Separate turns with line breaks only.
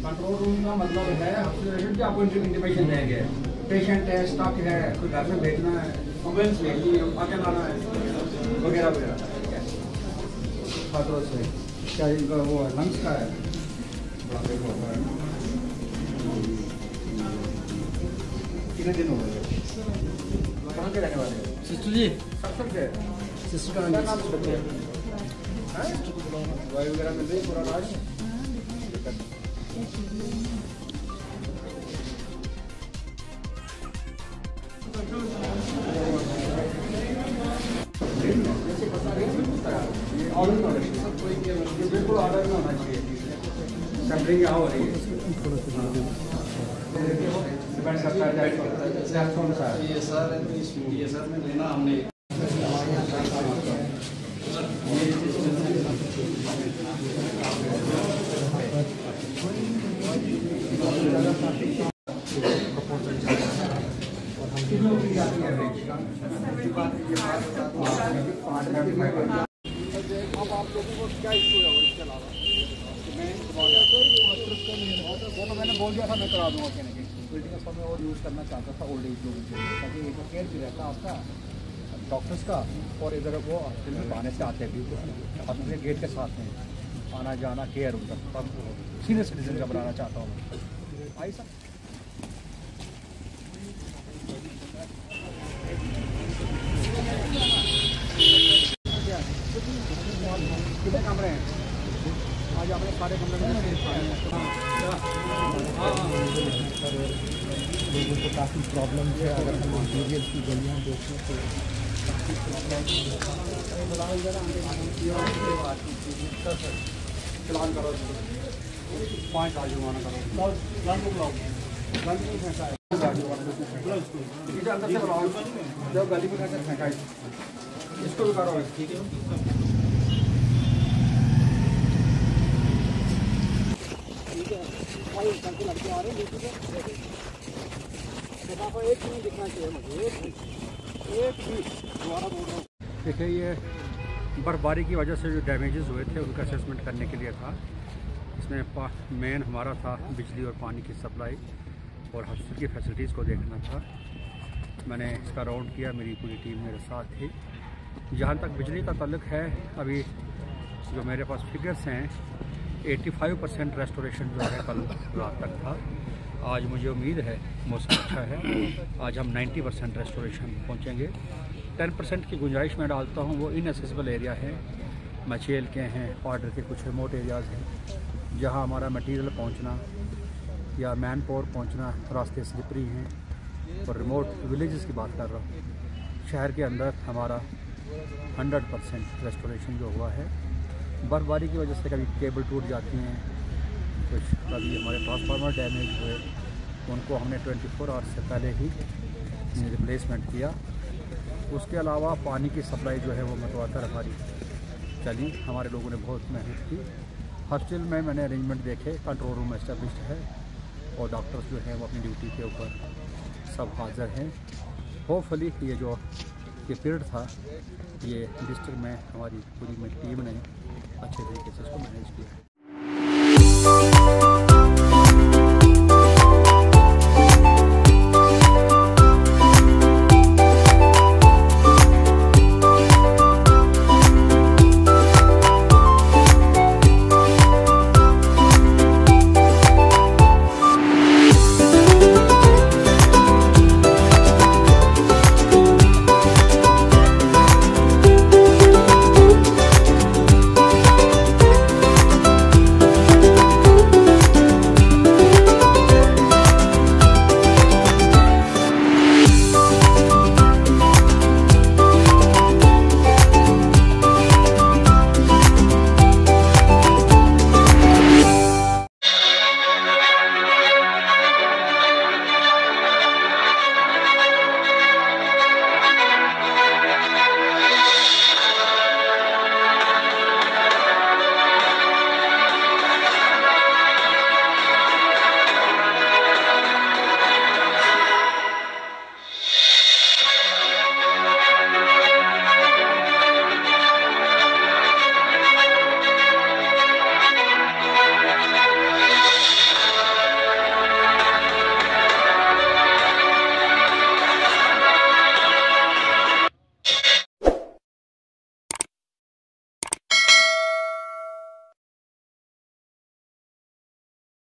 Control room का मतलब है हॉस्पिटल आपको इंटीमेशन देंगे, पेशेंट है, स्टॉक है, कोई घर में भेजना है, एम्बुलेंस भेजनी है, आगे लाना है वगैरह वगैरह। खतरों से क्या इनका वो लंग्स का है, बड़ा पेट होता है। कितने दिन हो गए? कहाँ के रहने वाले हैं?
सिस्टर जी,
सब के
सिस्टर का नाम बताइए।
दवाई वगैरह मिल रही है, पूरा इलाज? बिल्कुल ऑर्डर में होना चाहिए। सैम्पलिंग यहाँ हो रही है, डिपेंड करता है कौन सा है। ये सर में लेना हमने अब आप लोगों को क्या इशू है इसके अलावा? वो तो मैंने बोल दिया था, मैं करा दूँगा कहने के बिल्डिंग का मैं और यूज़ करना चाहता था ओल्ड एज लोगों के लिए, ताकि एक केयर भी रहता आपका डॉक्टर्स का, और इधर वो हॉस्पिटल में आने से आते भी हॉस्पिटल गेट के साथ में आना जाना केयर उनका सीनियर सिटीजन का बनाना चाहता हूँ। आई सर कितने कमरे हैं? आज आपने सारे कमरे में लोगों को काफ़ी प्रॉब्लम है। अगर हम इंटीरियर की गलियाँ देखें तो चलान करो, 5 आज जुर्माना करो, अंदर से बुलाओ, जब गली में कैसे फेंका इसको भी करो, ठीक है? लड़के आ रहे हैं एक भी दिखना चाहिए मुझे, एक भी दोबारा बोल रहा हूँ। देखिए, ये बर्फबारी की वजह से जो डैमेजेस हुए थे उनका असेसमेंट करने के लिए था। इसमें मेन हमारा था बिजली और पानी की सप्लाई और हॉस्पिटल की फैसिलिटीज़ को देखना था। मैंने इसका राउंड किया, मेरी पूरी टीम मेरे साथ थी। जहाँ तक बिजली का ताल्लुक है, अभी जो मेरे पास फिगर्स हैं 85% रेस्टोरेशन जो है कल रात तक था। आज मुझे उम्मीद है मौसम अच्छा है, आज हम 90% रेस्टोरेशन पहुंचेंगे। 10% की गुंजाइश मैं डालता हूं, वो इनएसेसिबल एरिया है, मचेल के हैं, ऑर्डर के कुछ रिमोट एरियाज़ हैं जहां हमारा मटेरियल पहुंचना या मैन पावर पहुंचना रास्ते स्लिपरी हैं। और रिमोट विलेजेस की बात कर रहा हूँ, शहर के अंदर हमारा 100% रेस्टोरेशन जो हुआ है। बर्फबारी की वजह से कभी केबल टूट जाती हैं, कुछ कभी हमारे ट्रांसफार्मर डैमेज हुए, उनको हमने 24 आवर्स से पहले ही रिप्लेसमेंट किया। उसके अलावा पानी की सप्लाई जो है वो मुतवातर हमारी चली, हमारे लोगों ने बहुत मेहनत की। हॉस्पिटल में मैंने अरेंजमेंट देखे, कंट्रोल रूम एस्टेब्लिश्ड है और डॉक्टर्स जो हैं वो अपनी ड्यूटी के ऊपर सब हाज़िर हैं। होपफुली ये जो ये पीरियड था, ये डिस्ट्रिक्ट में हमारी पूरी टीम ने अच्छे तरीके से इसको मैनेज किया।